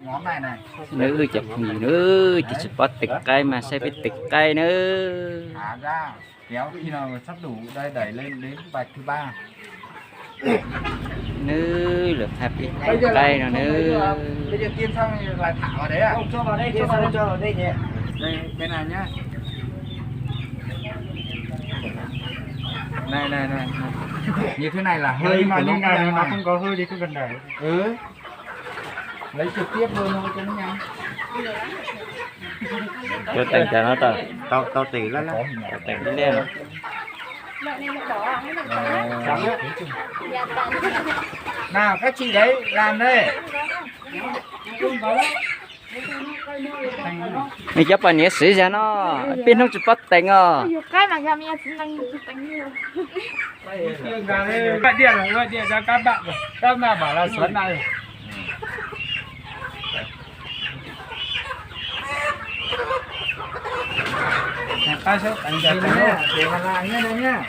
Ngón này này. Nữ chụp nhiều nữ chỉ spot tịch cây mà sẽ biết tịch cây nữa. Thả ra kéo khi nào sắp đủ đây đẩy lên đến vạch thứ 3. Nữ được happy cây nào nữ. Bây giờ tiêm xong lại thả vào đấy à? Không, cho vào đây, cho vào đây nhé. Đây bên này nhá. Này. Như thế này là hơi mà của như này nó này. không có hơi thì cứ cần đẩy. Ừ. Lấy trực tiếp luôn thôi cho nó nhanh. Cho tình cho nó Tao tỉ lắm. tao tình đến đen. Nào các chị đấy làm đây. Mày chấp anh nhé xử ra nó pin không chụp bắt tình à. Cái mà nhà mình chính đang đánh nhiều. Gọi điện cho các bạn. Các bạn bảo là Xuân này. Ta sẽ đánh Để mà làm như này nhá.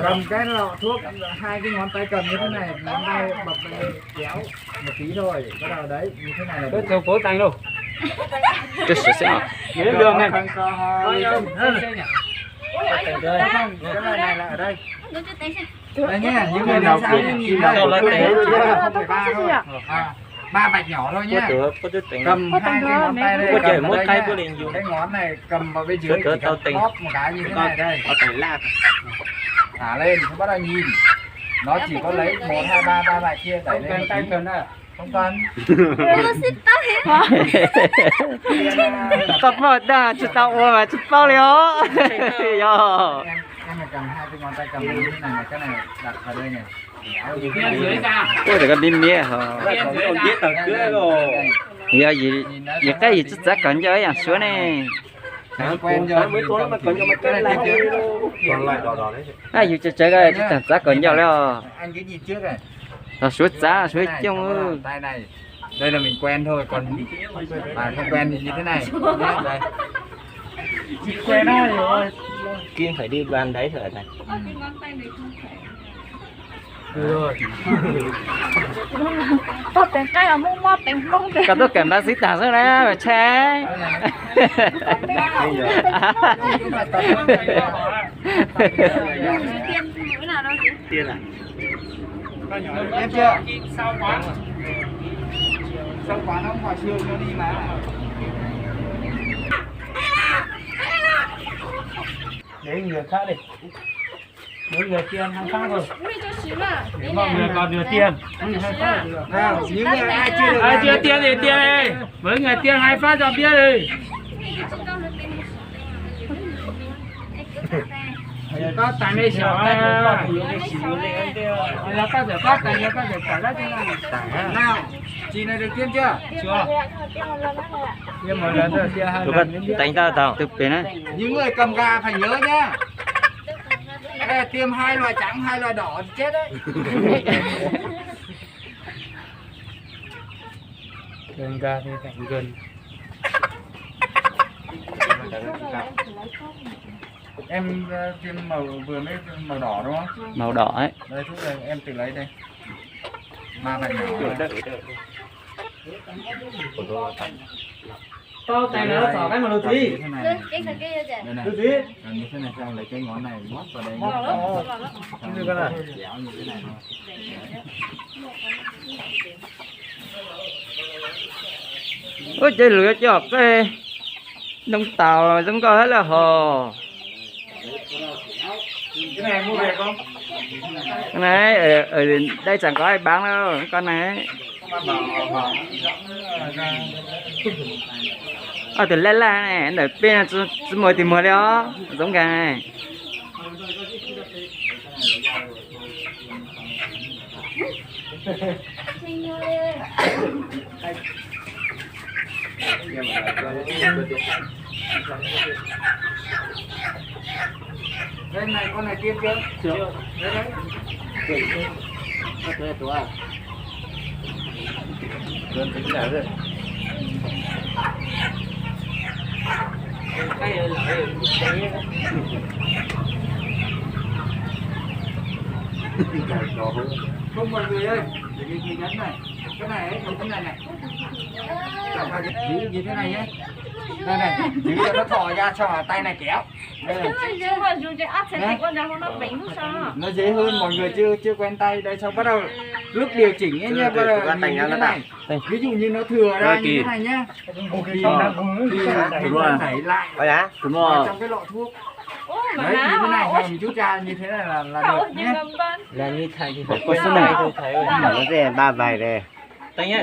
Cầm cái lọ thuốc, hai cái ngón tay cầm như thế này, ngón tay bập này kéo một tí thôi, bắt đầu đấy như thế này là Tôi theo cố tay luôn. Chút sửa sẽ ngọt. Nếu đường này. Cái này là ở đây. Đây nhá, những người nào kim đây, không phải 3 thôi. 3 vạch nhỏ thôi nhá. Cầm hai cái ngón tay đây, cầm ở đây nhá. Cái ngón này cầm vào bên dưới, chỉ cần bóp một cái như thế này đây. Thả lên, không bắt đầu nhìn. Nó chỉ có lấy 1, 2, 3 vạch kia đẩy lên. Tay cần à? Không cần. Tập một đã chụp tao mà chụp bao liều. Em này cầm hai cái ngón tay cầm như thế này, cái này đặt vào đây này. Ôi để con đi mía hả? Giờ gì cái gì chắc cần cho ấy xuống này. Quen rồi. Mới có mà còn cho mà cái này tiếp. Còn lại đỏ đấy. Ai dù chơi cái chắc cần cho lo. Anh cái gì trước này? Nó suốt giá suốt chung. Tay này. Đây là mình quen thôi, còn không quen thì như thế này. Đây. Quen rồi. Kiên phải đi ban đấy rồi này. Tao đánh cái là mua mót đánh không được. Các tôi cảm giác xích thẳng xuống đấy mà che. Tiền à? Em chưa? Sau quán ông hòa xương nó đi mà. Để người khác đi. Mỗi người tiền 2 phát rồi. Mọi người còn nửa tiền. Nào, những người ai chưa được. Ai chưa tiền thì tiền đi. Với người tiền 2 phát cho biết đi. Có tài này xảo à. Là có thể phát tài, có thể trả ra cho nó. Nào, chị này được tiêm chưa? Chưa. Tiêm một lần rồi, tiêm 2 lần. Đánh tao thực tế này. Những người cầm gà phải nhớ nhá. Đây, tiêm 2 loại trắng, 2 loại đỏ thì chết đấy. Gần gà thì cạnh gần. Em tiêm màu vừa mới màu đỏ đúng không? Màu đỏ ấy. Đây thuốc này em tự lấy đây. 3 vạch nhỏ. Tao tay nó xỏ cái mà đầu tí. Như thế này. Đây này. Còn như thế này xong lấy cái ngón này mót vào đây. Xong Như cái này. kéo như thế này thôi. Ôi chơi lửa chọc cái đông tàu giống coi hết là hồ. Cái này mua về không? Cái này ở đây chẳng có ai bán đâu con này. Từ lên là này để bên là mồi thì mồi đó giống gà này. Đây này con này tiêm chưa? Chưa. Đấy. Đơn tính là rồi. Không mọi người ơi, để cái nhấn này. cái này giữ như thế này nhé. Đây này, giữ cho nó thò ra cho tay này kéo. Đây này. Nó dễ hơn, mọi người chưa quen tay. Đây xong bắt đầu lúc điều chỉnh ấy nha, bắt đầu nhìn như thế này. Ví dụ như nó thừa ra như thế này nhá. Thì nó đẩy lại trong cái lọ thuốc. Đấy, như thế này hầm chút ra như thế này là được nhé. Là như thầy thì phải có số này thôi thầy ơi. Nó sẽ ba bài đây. Tay nhá,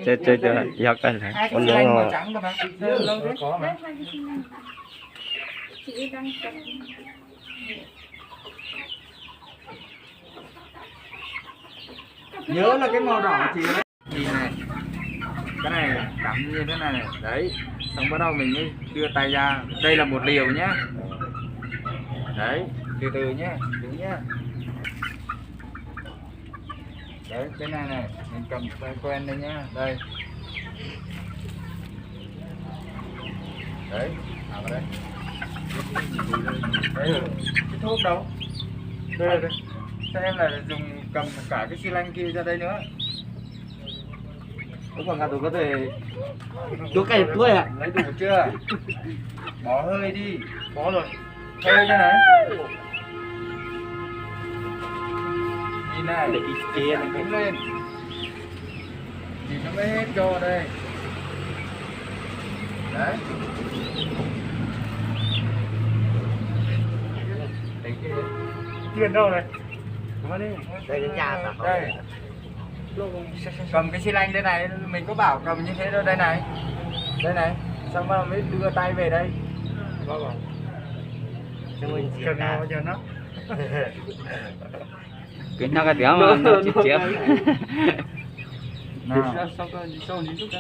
chơi giọt cái này. Hai cái xanh màu trắng các bạn. Lâu thế. Có mà. Nhớ là cái màu đỏ thì nhìn này, cái này cắm như thế này này, đấy, xong bắt đầu mình mới đưa tay ra, đây là một liều nhá, đấy, từ từ nhá, đúng nhá, đấy, cái này này, mình cầm tay quen đây nhá, đây, đấy, vào đây, đấy, cái thuốc đâu, đây, đây. Xem là dùng cầm cả cái xi lanh kia ra đây nữa. Có còn tôi có thể đũa cây đuôi à? Lấy đủ chưa? Bỏ hơi đi. Bỏ rồi. Hơi đây này. Nhìn này. Để ý kia này đứng lên. Thì nó mới hết cho đây. Đấy. Đấy kia. Tiền đâu này? Đây cái nhà sao? Đây. Cầm cái xi lanh đây này, mình có bảo cầm như thế đâu, đây này. Đây này, xong rồi mới đưa tay về đây. Cần nào giờ nó. Cái nó cái tiếng mà nó chết chết.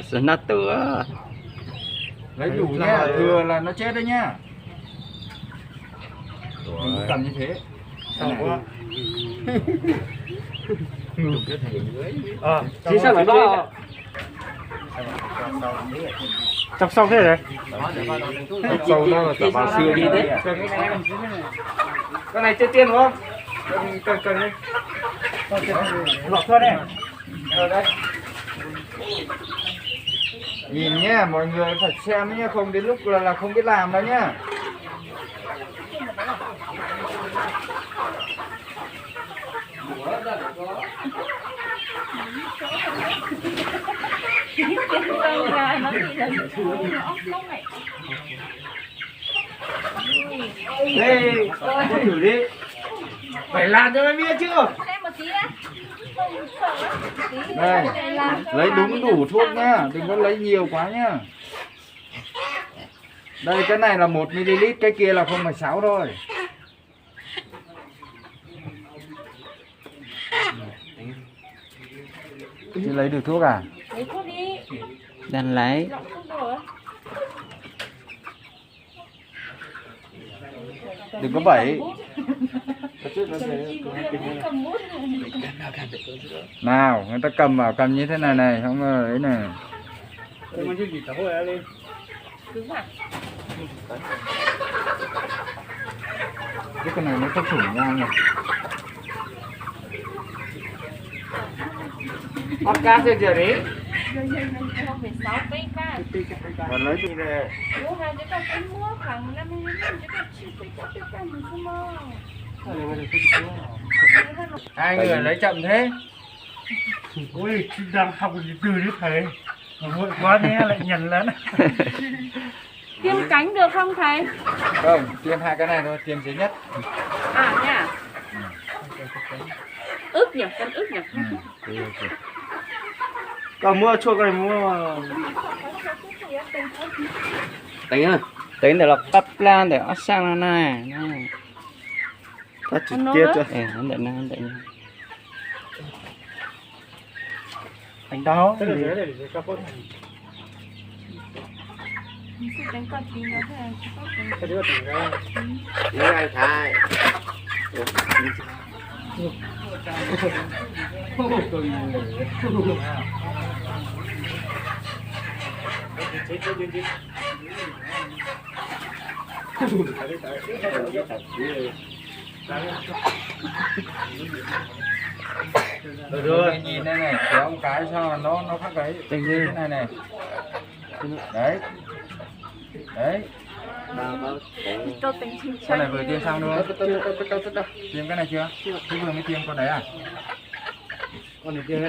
Sao nó tựa. Lấy đủ nha, thừa là nó chết đấy nhá. Mình cầm như thế. Xong quá. Chỉ sao lại đó. Chọc xong thế này. Chọc sâu đó là cả bà xưa đi đấy. Cái này chơi tiền đúng không? Cần đi. Lọt thôi này. Đây. Nhìn nhá, mọi người phải xem nhá, không đến lúc là không biết làm đâu nhá. Đây, thử đi. Phải làm cho nó biết chứ. Đây, lấy đúng đủ thuốc nhá, đừng có lấy nhiều quá nhá. Đây, cái này là 1 ml, cái kia là 0,6 thôi. Chị lấy được thuốc à? Lấy thuốc đi. Đang lấy. Lọc thuốc rồi. Đừng có bẩy. Nào, người ta cầm vào, cầm như thế này này, không ngờ đấy này. Cái con này nó có thủng ra nhỉ? Podcast chưa giờ đấy. Và lấy đi về. Hai người lấy chậm thế. Ôi, đang học gì từ đấy thầy. Vội quá nghe lại nhận lớn. Tiêm cánh được không thầy? Không, tiêm 2 cái này thôi, tiêm duy nhất. À nha. Ức nhỉ, con ức nhỉ. Còn mua chua cái này mua. Tính à? Tính để lọc tắp lan để nó sang này. Ta trực tiếp cho. Hắn đợi nó, hắn đợi nó. Anh đó. Đánh con tí nữa thôi. Nhớ anh thay. Rồi nhìn đây này, kéo một cái cho nó khác cái cái này này. Đấy. Đấy. Tôi tính chinh Con này vừa tiêm xong nữa. Tiêm cái này chưa? Chứ vừa mới tiêm con đấy à?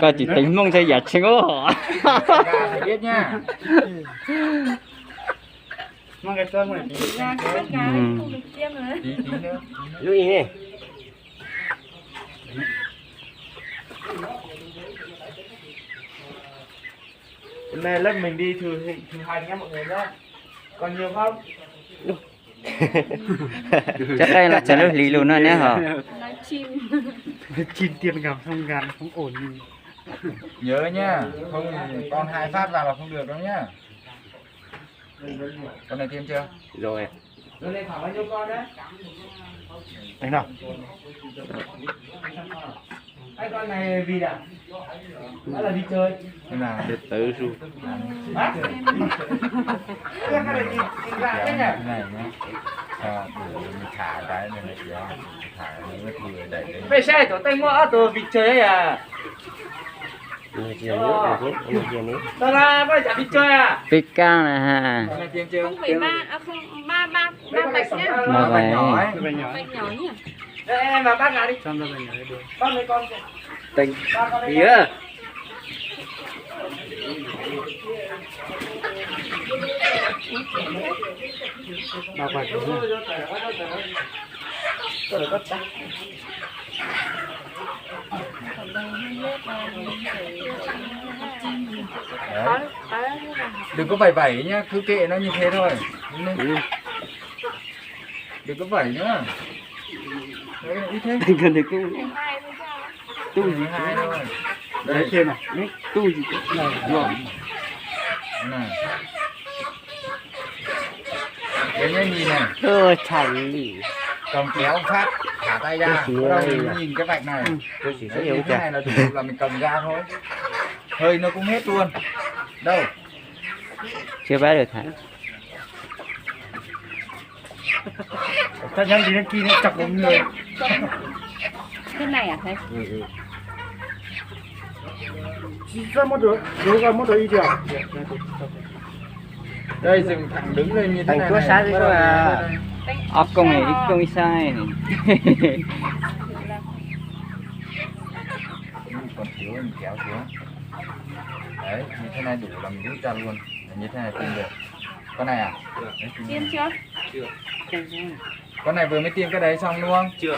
Coi chỉ tính mong xây giặt chứ có Phải biết nha. mang cái tương này ra cái không được tiêm nữa. Tí nữa. lưu ý nè. hôm nay lớp mình đi thử hành nhé mọi người nhé, còn nhiều không? chắc đây là trả lời lý luôn rồi nhé hả Nói chim. Chìm tiền gặp không gan không ổn gì. Nhớ nhá, không con 2 phát vào là không được đâu nhá. Con này tiêm chưa? Rồi. Rồi này khoảng bao nhiêu con đấy? Đánh nào. Hai con này vì à? Đó là đi chơi. Thế nào? Để tự ru. Hả? Cái này thì lại thế nhỉ? Cái này nhá. Đủ mình thả cái này này kìa. Thả nó thừa đẩy lên. Về xe chỗ tay mua đồ vịt chơi à? Người kia nữa, người kia nữa. Đó là bây giờ vịt chơi à? pick cao này ha Con này tiêm chưa? Không phải không ba bạch nhá. Ba bạch. Nhỏ ấy. Bạch nhỏ nhỉ. Em mà bác nào đi. Xong rồi mình nhảy được. Con mấy con. Tình. Gì Nghĩa. Bà phải Đấy. Đừng có vẩy vẩy nhá, cứ kệ nó như thế thôi. Đừng có vẩy nữa. Đấy, ít thế. Gần được cũng. Tu gì hai thôi. đấy thêm này. Tu gì này. Rồi. Này. Đấy nhá, nhìn này. Thành đi. Cầm kéo phát, thả tay ra. Bắt đầu mình nhìn cái vạch này. Tôi chỉ Đấy, hiểu như thế này là đủ là mình cầm ra thôi. Hơi nó cũng hết luôn. Đâu? chưa bé được hả Ta nhắn đi đến kia nó chọc vào người. Cái này à thầy? Ra mất được. Đúng rồi, mất được ý chưa? Đây dừng thẳng đứng lên như thế Thành này. chúa này. sáng đi Bắt đầu à. mình đây. công này ít công sai Còn thiếu mình kéo xuống. Đấy, như thế này đủ là mình rút ra luôn. Như thế này tiêm được. Con này à? Đấy, Tiêm chưa? con này vừa mới tiêm cái đấy xong đúng không? Chưa.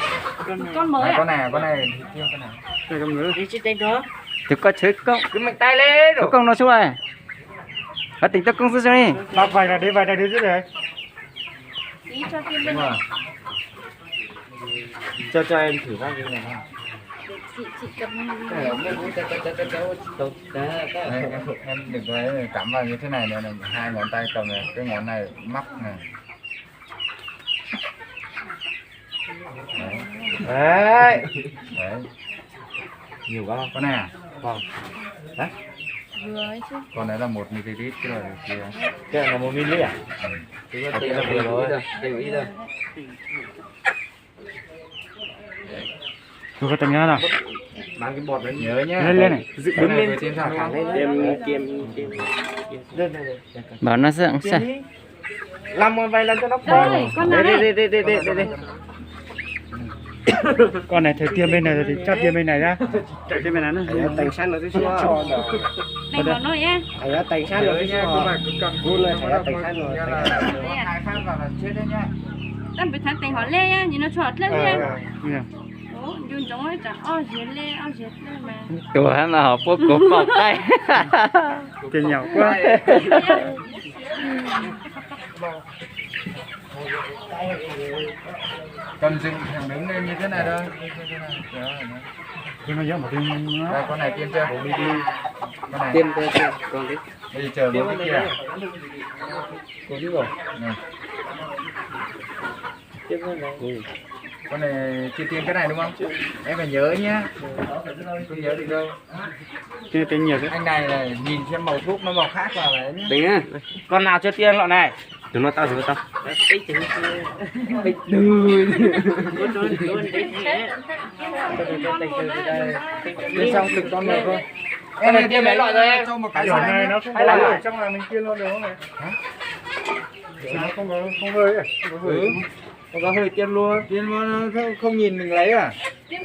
Con mới à? Con này thì tiêm con này. Đây con nữa. Đi chết tên đó. thì có chứ công Cứ mạnh tay lên. có công nó xuống này có tính tất công xuống đi Bác vài là đi chứ đấy. Tí cho tiêm bên Nhưng mà Cho em thử bao nhiêu này. chị cầm. đấy, em đừng có cắm vào như thế này này, hai ngón tay cầm này, cái ngón này móc này. Đấy. Đấy. Nhiều quá. Con này à? Vâng. Vừa ấy chứ. Con đấy là 1 ml cái rồi kia. Cái này là 1 ml à? Cái Cái là vừa rồi. Đều ý rồi. Tôi có tầng nhá nào. Mang cái bọt đấy. Nhớ nhá. Lên này. Đứng lên tiêm thẳng thẳng lên. Tiêm. Lên đây. bảo nó sẵn sàng Làm một vài lần cho nó Đây, con nào đây? Đây. Con này thầy tiêm bên này rồi thì chắc tiêm bên này ra. Chạy tiêm bên này nữa. Tành san nó xóa. Này bỏ nội nhá. Thầy đã tành san Nhớ rồi nhá, xóa. các bạn cứ cầm Vun lên, thầy đã tành san rồi. hai phát vào là chết đấy nhá. Tâm bị thằng tình họ lên nhá, nhìn nó chọt lên nha. Nè. Ủa, dùng giống ấy chẳng dệt lên mà. tuổi mà họ phố cổ cọp tay Tiền nhỏ quá. Cầm dựng thẳng đứng lên như thế này thôi. Cái nó giống một cái Đây, con này tiêm chưa? Con này. Tiêm con đi. Bây giờ chờ một cái kia. Cô biết rồi. Này. Tiêm con này. con này chia tiền cái này đúng không? Em phải nhớ nhá. Không nhớ được đâu. Chưa tính nhiều cái. Anh này là nhìn xem màu thuốc nó màu khác vào đấy nhá. Tính á. Con nào chưa tiên lọ này? Chúng nó tao. Đi xong từng con một thôi. Em này tiêm mấy loại rồi em? Cho một cái này nó không có ở trong là mình kia luôn được không này? Nó không hơi à? Không có hơi. Không có hơi tiêm luôn nó không nhìn mình lấy à? Tiêm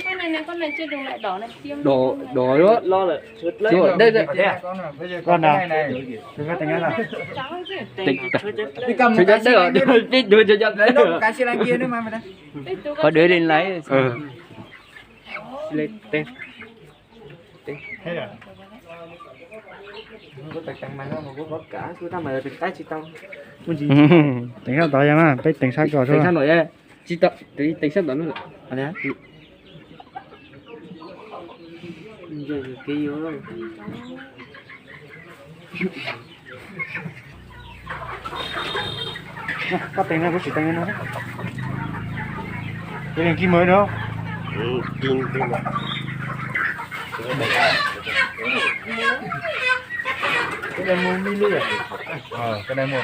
con này chưa dùng lại đỏ này tiêm. Đỏ đó lo là rồi đây đây Con nào? Này. Chúng ta tính nào? Đi cầm một cái đây rồi đi đưa cho dập đấy một cái xe lanh kia nữa mà mày đây. có đứa lên lấy lên tên Thế à? Có tài tăng máy nó mà có bớt cả cứ tao mày tính tay chị tao. Tính sao tao mà, phải tính sao rồi thôi. tính sao nổi đây chỉ tập tính sao đó nữa à đấy giờ cái yếu rồi Có tính là có chỉ tính nó. Cái này kim mới nữa không? Kim. Cái này mua mini à? Cái này một